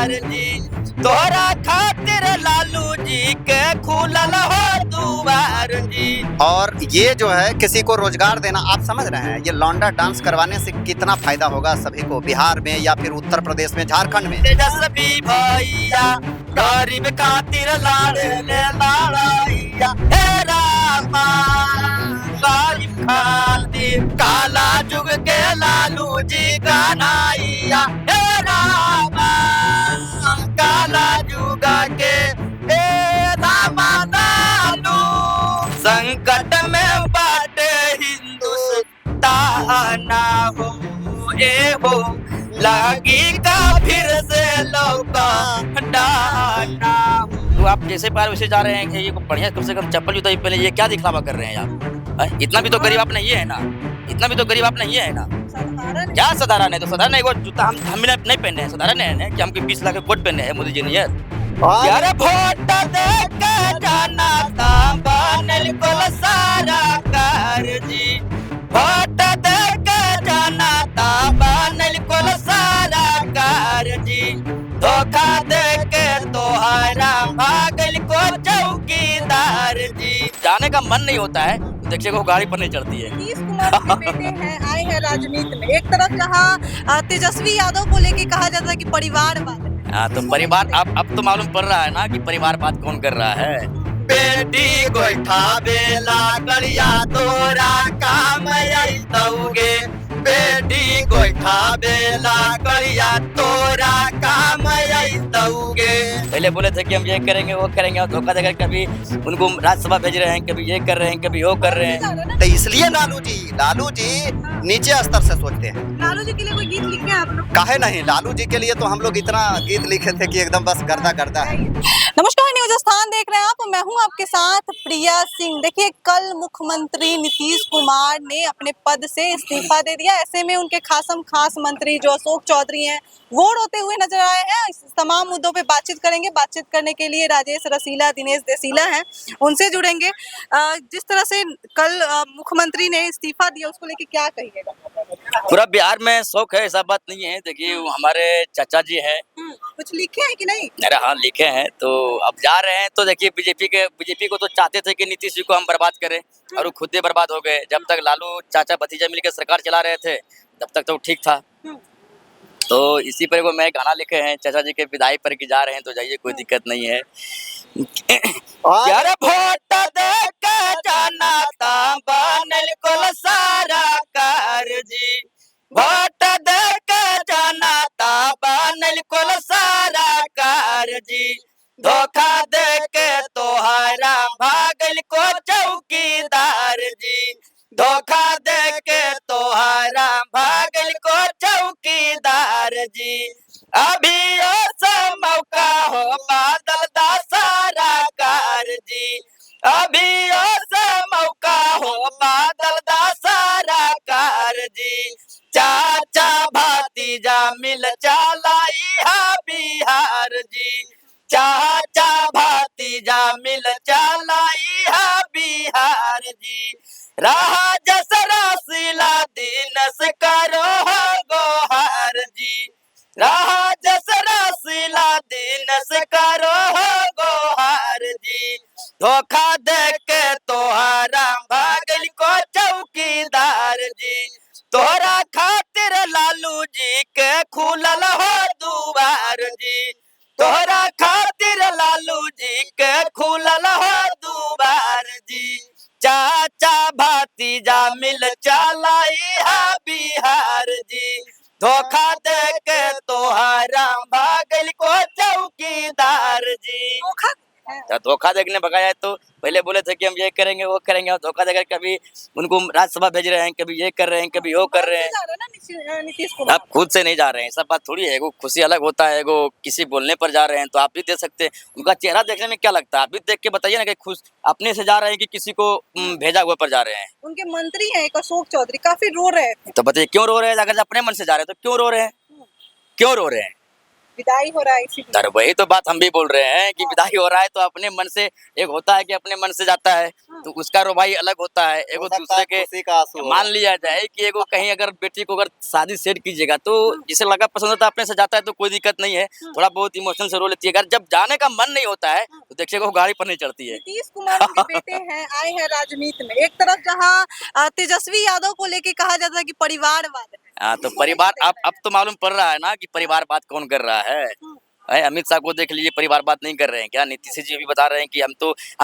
दुआर जी, तोहरा खातिर लालू जी के खुलल हो दुआर जी। और ये जो है किसी को रोजगार देना, आप समझ रहे हैं ये लौंडा डांस करवाने से कितना फायदा होगा सभी को, बिहार में या फिर उत्तर प्रदेश में, झारखंड में। तेजस्वी भैया गरीब खातिर लाड़े ले लड़ैया, हे रामा गरीब खातिर काला जुग के लालू जी कन्हैया, हे रामा काला जुग के हे रामा लालू। संकट में बाटे हिंदुस्तान हो ए हो, लागी का फिर से लौका डाना। तो आप जैसे पार वैसे जा रहे हैं कि ये बढ़िया कम से कम चप्पल जूता ही पहले, ये क्या दिखावा कर रहे हैं आप? इतना भी तो गरीब आप नहीं है ना, इतना भी तो गरीब आप नहीं है ना। क्या साधारण है? तो साधारण है वो जूता हम नहीं पहने हैं, साधारण है कि हमको 20 लाख के कोट पहने हैं मोदी जी ने यार। यार वोट दे के जाना था बनल कुल सारा कार जी, वोट दे के जाना था बनल कुल सारा कार जी, धोखा दे के तोहरा भागल को चौकीदार जी। जाने का मन नहीं होता है तो देखिए वो गाड़ी पर नहीं चढ़ती है। नीतीश कुमार के बेटे हैं, आए हैं राजनीति में। एक तरफ जहाँ तेजस्वी यादव को लेके कहा जाता है कि परिवारवाद है। हाँ तो परिवार अब तो मालूम पड़ रहा है ना कि परिवार बात कौन कर रहा है। बेटी गोइठा बेला गलिया तोरा काम आई तौगे, बेटी गोइठा बेला गलिया तोरा काम आई तौगे। पहले बोले थे कि हम ये करेंगे वो करेंगे, और धोखा देकर कभी उनको राज्यसभा भेज रहे हैं, कभी ये कर रहे हैं, कभी वो कर रहे हैं। तो इसलिए लालू जी नीचे स्तर से सोचते हैं। लालू जी के लिए कोई गीत लिखे हैं आप लोग? काहे नहीं, लालू जी के लिए तो हम लोग इतना गीत लिखे थे कि एकदम बस गर्दा गर्दा है। नमस्कार, न्यूज स्थान देख रहे हैं आप, मैं हूं आपके साथ प्रिया सिंह। देखिए कल मुख्यमंत्री नीतीश कुमार ने अपने पद से इस्तीफा दे दिया। ऐसे में उनके खास मंत्री जो अशोक चौधरी हैं वो रोते हुए नजर आए हैं। इस तमाम मुद्दों पे बातचीत करेंगे। बातचीत करने के लिए राजेश रसीला, दिनेश देसीला हैं, उनसे जुड़ेंगे। जिस तरह से कल मुख्यमंत्री ने इस्तीफा दिया उसको लेके क्या कहिएगा? पूरा बिहार में शौक है, ऐसा बात नहीं है। देखिए हमारे चाचा जी हैं, कुछ लिखे हैं कि नहीं? अरे हाँ लिखे हैं। तो अब जा रहे हैं तो देखिए बीजेपी को तो चाहते थे कि नीतीश जी को हम बर्बाद करें, और वो खुद ही बर्बाद हो गए। जब तक लालू चाचा भतीजा मिलकर सरकार चला रहे थे तब तक तो ठीक था। तो इसी पर वो मैं गाना लिखे हैं चाचा जी के विदाई पर कि जा रहे हैं तो जाइए, कोई दिक्कत नहीं है। यार वोट दे के जाना था बनल कुल सारा कार जी, वोट दे के जाना था बनल कुल सारा कार जी, धोखा दे के तोहरा भागल को चौकीदार जी, धोखा दे के तोहरा भागल को चौकीदार जी। अभी ऐसा मौका हो बादल दा सारा कार जी, अभी ऐसा मौका हो बादल दा सारा कार जी, चाचा भतीजा मिल चलाई हा बिहार जी, चाचा भतीजा मिल चलाई हा बिहार जी। रहा जसरा सिला दिनस करो हो गोहार जी, रहा जसरा सिला दिनस करो हो गोहार जी, धोखा दे के तोहरा भागल को चौकीदार जी, तोहरा खातिर लालू जी के खुलल हो दुआर जी, तोहरा खातिर लालू जी के खुलल हो दुआर जी, चाचा भतीजा मिल चलाई हा बिहार जी, धोखा दे के तोहरा भागल को चौकीदार जी। धोखा देखने भगाया तो पहले बोले थे कि हम ये करेंगे वो करेंगे, और धोखा देकर कभी उनको राज्यसभा भेज रहे हैं, कभी ये कर रहे हैं, कभी वो कर रहे हैं। नीतीश कुमार आप खुद से नहीं जा रहे हैं, सब बात थोड़ी है। वो खुशी अलग होता है, वो किसी बोलने पर जा रहे हैं तो आप भी दे सकते हैं। उनका चेहरा देखने में क्या लगता है, आप भी देख के बताइए ना कि खुश अपने से जा रहे हैं कि किसी को भेजा हुआ पर जा रहे हैं। उनके मंत्री हैं एक अशोक चौधरी, काफी रो रहे थे। तो बताइए क्यों रो रहे हैं? अगर अपने मन से जा रहे हैं तो क्यों रो रहे हैं, क्यों रो रहे हैं? विदाई हो रहा है इसीलिए। तर वही तो बात हम भी बोल रहे हैं कि विदाई हो रहा है तो अपने मन से, एक होता है कि अपने मन से जाता है तो उसका रुबाई अलग होता है, हो एगो सकता दूसरे है के। खुशी का आंसू हो। मान लिया जाए कि एगो कहीं अगर बेटी को अगर शादी सेट कीजिएगा तो जिसे लगा पसंद होता है अपने से जाता है तो कोई दिक्कत नहीं है, थोड़ा बहुत इमोशन से रो लेती है। अगर जब जाने का मन नहीं होता है तो देखिएगा वो गाड़ी पर नहीं चढ़ती है। नीतीश कुमार उनके बेटे हैं, आए हैं राजनीति में। एक तरफ जहां तेजस्वी यादव को लेके कहा जाता है कि परिवारवाद है, हाँ तो परिवार अब तो मालूम पड़ रहा है ना कि परिवार बात कौन कर रहा है। अमित शाह को देख लीजिए, परिवार बात नहीं कर रहे हैं क्या? नीतीश जी भी बता रहे हैं कि हम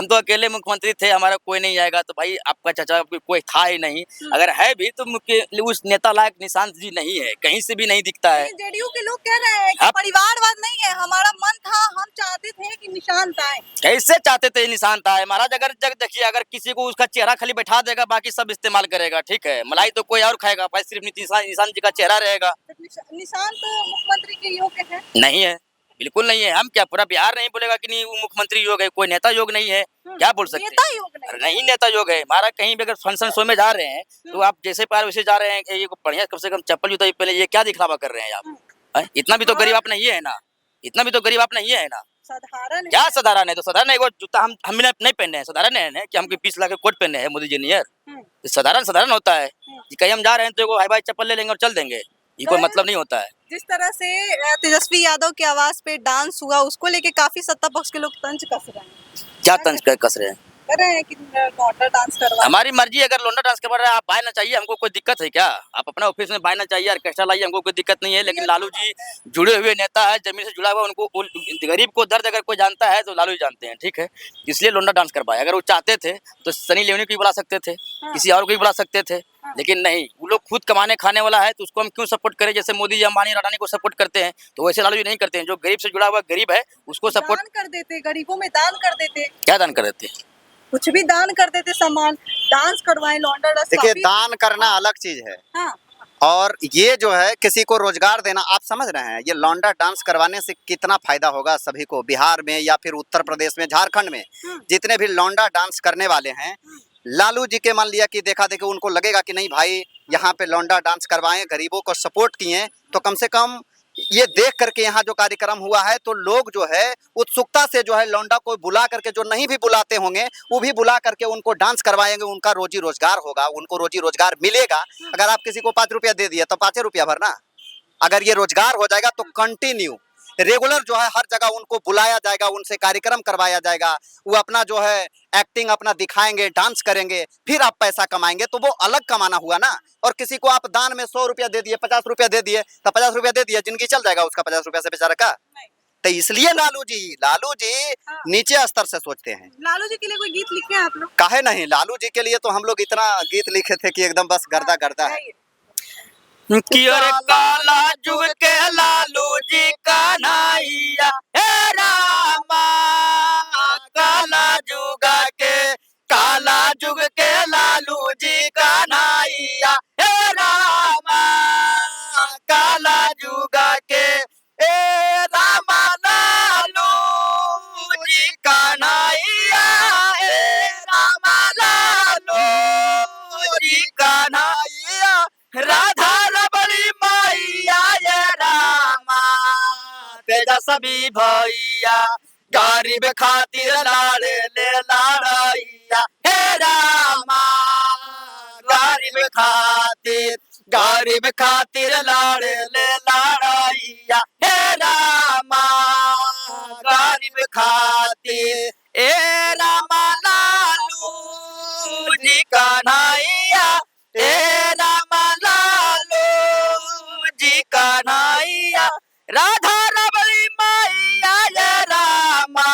तो अकेले मुख्यमंत्री थे, हमारा कोई नहीं आएगा। तो भाई आपका चाचा कोई था ही नहीं, अगर है भी तो मुख्य उस नेता लायक निशांत जी नहीं है, कहीं से भी नहीं दिखता है। जेडीयू के लोग कह रहे हैं कि परिवारवाद नहीं है, हमारा मन था, हम चाहते थे कि निशांत आए। कैसे चाहते थे निशांत आए महाराज? अगर देखिए, अगर किसी को उसका चेहरा खाली बैठा देगा बाकी सब इस्तेमाल करेगा, ठीक है, मलाई तो कोई और खाएगा, भाई सिर्फ निशांत जी का चेहरा रहेगा। निशांत मुख्यमंत्री के योग्य है? नहीं है, बिल्कुल नहीं है। हम क्या पूरा बिहार नहीं बोलेगा कि नहीं वो मुख्यमंत्री योग है? कोई नेता योग नहीं है, क्या बोल सकते नेता योग नहीं, नहीं नेता योग है हमारा। कहीं भी अगर फंक्शन शो में जा रहे हैं तो आप जैसे पार वैसे जा रहे हैं, ये बढ़िया कम से कम चप्पल जूता पहले, ये क्या दिखलावा कर रहे हैं आप? इतना भी तो गरीब आप नहीं है ना, इतना भी तो गरीब आप नहीं है ना। साधारण क्या साधारण है? तो साधारण है, वो जूता हम नहीं पहने हैं, साधारण है कि हमको 20 लाख के कोट पहने हैं मोदी जी नियर। साधारण होता है कि कहीं हम जा रहे हैं तो हाई फाई चप्पल ले लेंगे और चल देंगे, ये कोई मतलब नहीं होता है। जिस तरह से तेजस्वी यादव की आवाज पे डांस हुआ, उसको लेके काफी सत्ता पक्ष के लोग तंज कस रहे हैं। क्या तंज कस रहे हैं? कह रहे हैं कि लौंडा डांस करवा। हमारी मर्जी, अगर लौंडा डांस करवा रहा है आप आना चाहिए, हमको कोई दिक्कत है क्या? आप अपना ऑफिस में बायना चाहिए, ऑर्केस्ट्रा लाइए, हमको कोई दिक्कत नहीं है। लेकिन लालू जी जुड़े हुए नेता है, जमीन से जुड़ा हुआ, उनको गरीब को दर्द अगर कोई जानता है तो लालू जी जानते हैं, ठीक है, इसलिए लौंडा डांस करवाए। अगर वो चाहते थे तो सनी लियोनी को भी बुला सकते थे, किसी और को भी बुला सकते थे, लेकिन नहीं, वो लोग खुद कमाने खाने वाला है तो उसको हम क्यों सपोर्ट करें? जैसे मोदी जी अंबानी अडानी को सपोर्ट करते हैं तो वैसे लालू जी नहीं करते हैं। जो गरीब से जुड़ा हुआ गरीब है उसको सपोर्ट दान कर देते, गरीबों में दान कर देते। क्या दान कर देते? कुछ भी दान कर देते, सामान डांस करवाएं, लौंडा डांस। देखिए, दान करना अलग चीज है, हाँ। और ये जो है किसी को रोजगार देना, आप समझ रहे हैं ये लौंडा डांस करवाने से कितना फायदा होगा सभी को? बिहार में या फिर उत्तर प्रदेश में, झारखंड में जितने भी लौंडा डांस करने वाले हैं, लालू जी के मान लिया कि देखा देखी उनको लगेगा कि नहीं भाई यहाँ पे लौंडा डांस करवाएं, गरीबों को सपोर्ट किए, तो कम से कम ये देख करके यहाँ जो कार्यक्रम हुआ है तो लोग जो है उत्सुकता से जो है लौंडा को बुला करके, जो नहीं भी बुलाते होंगे वो भी बुला करके उनको डांस करवाएंगे, उनका रोजी रोजगार होगा, उनको रोजी रोजगार मिलेगा। अगर आप किसी को 5 रुपया दे दिए तो 5 रुपया भरना। अगर ये रोजगार हो जाएगा तो कंटिन्यू रेगुलर जो है हर जगह उनको बुलाया जाएगा, उनसे कार्यक्रम करवाया जाएगा, वो अपना जो है एक्टिंग अपना दिखाएंगे, डांस करेंगे, फिर आप पैसा कमाएंगे, तो वो अलग कमाना हुआ ना। और किसी को आप दान में 100 रुपया दे दिए, 50 रुपया दे दिए, तो 50 रुपया दे दिए, जिंदगी चल जाएगा उसका 50 रुपया से बेचारा का? तो इसलिए लालू जी नीचे स्तर से सोचते हैं। लालू जी के लिए कोई गीत लिखे हैं आप लोग? काहे नहीं, लालू जी के लिए तो हम लोग इतना गीत लिखे थे कि एकदम बस गर्दा गर्दा है। कि अरे काला जुग के लालू जी का नाइया, हे रामा काला जुग के लालू जी का नाइया, हे रामा काला जुग के, ए रामा लालू जी का नाइया, ए रामा लालू जी का नाइया, राधा रबड़ी मैया ये रामा तेजस्वी भैया, गरीब खातिर लाड़े ले लाड़ैया, हे रामा गरीब खातिर लाड़े ले लाड़ैया, हे रामा गरीब खातिर, ए रामा लालू जी का नाइया, ए रामा लालू जी का नाइया, राधा रबड़ी मैया ये रामा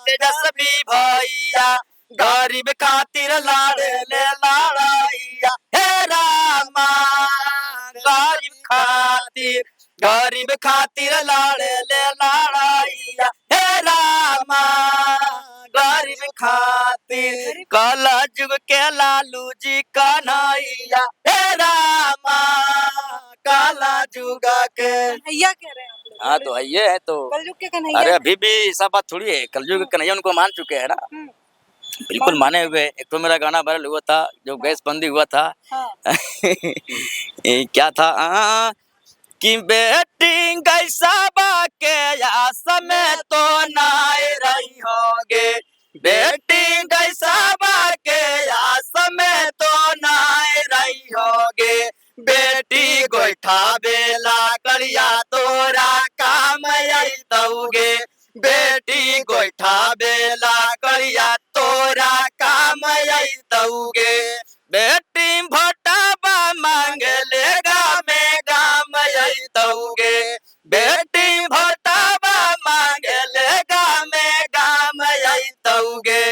तेजस्वी भैया, गरीब खातिर लाड़े ले लाड़ैया, हे रामा गरीब खातिर लाड़े ले लाड़ैया, हे रामा गरीब खातिर, काला जुग के लालू जी का नाइया, हे रामा काला जुग के। कन्हैया कह रहे हैं आप लोग? हाँ तो ये है तो कलयुग के कन्हैया। अरे अभी भी ऐसा बात थोड़ी है, कलयुग के कन्हैया उनको मान चुके हैं ना, बिल्कुल माने हुए। एक तो मेरा गाना वायरल हुआ था जो गैस बंदी हुआ था, क्या था कि बेटी गैसा के आस में तो नाय रही होगे, बेटी गैसावा के आस में तो नाय रही होगे, बेटी गोइठा बेला करिया तोरा काम अइतौगे, बेटी गोइठा बेला करिया तोरा काम अइतौगे, बेटी भोटाबा मांगे लेगा में गाम अइतौगे, बेटी भोटाबा मांगे लेगा में गाम अइतौगे,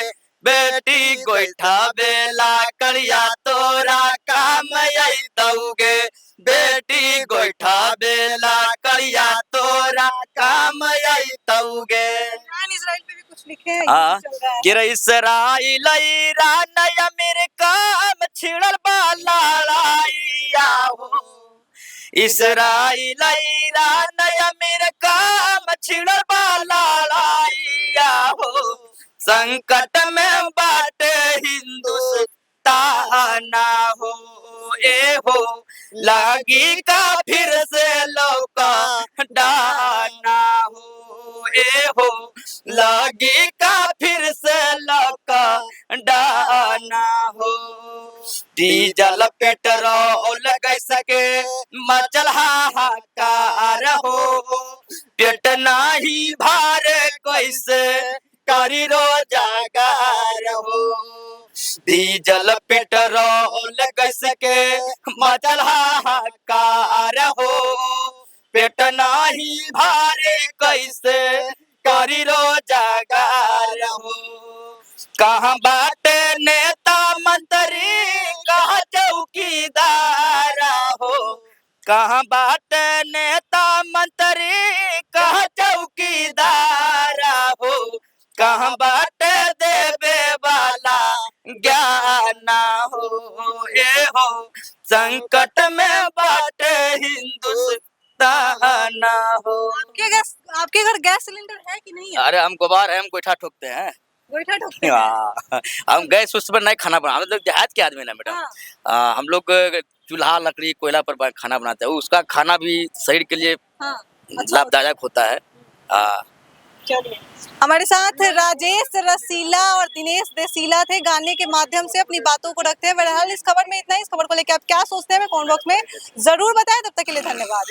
बेटी गोइठा बेला करिया तोरा काम अइतौगे, बेटी गोइठा बेला करिया तोरा काम अइतौगे। ईरान इजराइल पे भी कुछ लिखे हैं, हाँ, ये चल रहा है। कि इसराइल ईरान अमेरिका में छिड़ल बा लड़ाइया हो, इसराइल ईरान अमेरिका में छिड़ल बा लड़ाइया हो, संकट में बाटे हिंदुस्तान हो, ए हो लागी का फिर से लौका डाना हो, ए हो लागी का फिर से लौका डाना हो, डीजल पेट्रोल गैस के मचल हाहाकार हो, पेट नाही भारे कैसे करी रोजगार हो, डीजल पेट्रोल गैस के मचल हाहाकार हो, पेट नाही भारे कैसे करी रोजगार हो, कहाँ बाटे नेता मंत्री कहाँ चौकीदार हो, कहाँ बाटे नेता मंत्री कहाँ चौकीदार हो, कहाँ बाटे देवे वाला ज्ञान हो, ए हो संकट में बाटे हिंदुस्तान हो। आपके घर गैस सिलेंडर है कि नहीं है? अरे हम गुबार है, हम गोईठा ठोकते हैं। गोईठा ठोकते हैं? हाँ, हम गैस उस पर नहीं खाना बना, हम लोग देहात के आदमी ना मैडम। हाँ। हम लोग चूल्हा लकड़ी कोयला पर खाना बनाते हैं, उसका खाना भी शरीर के लिए हाँ, अच्छा लाभदायक होता है। चलिए, हमारे साथ राजेश रसीला और दिनेश देसीला थे, गाने के माध्यम से अपनी बातों को रखते हैं। बहरहाल इस खबर में इतना ही। इस खबर को लेकर आप क्या सोचते हैं, कमेंट बॉक्स में जरूर बताएं। तब तक के लिए धन्यवाद।